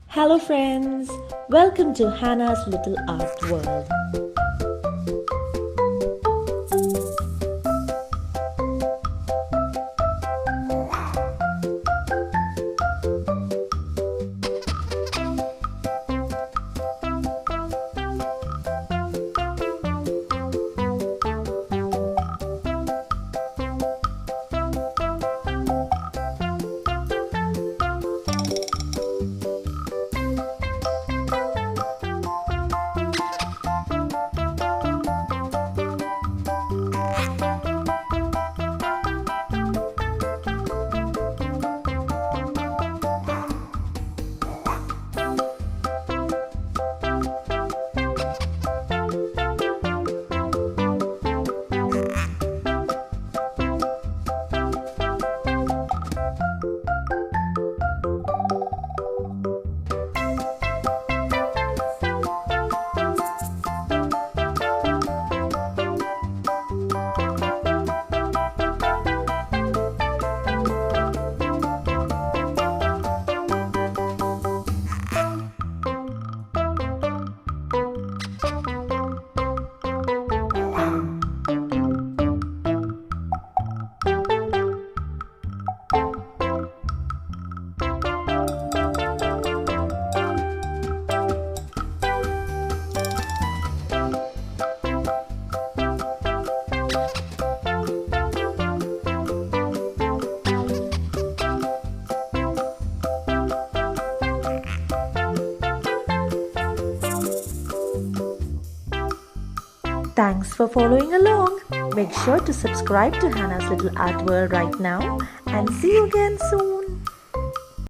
Hello friends, welcome to Hannah's Little Art World. Thanks for following along. Make sure to subscribe to Hannah's Little Art World right now and see you again soon.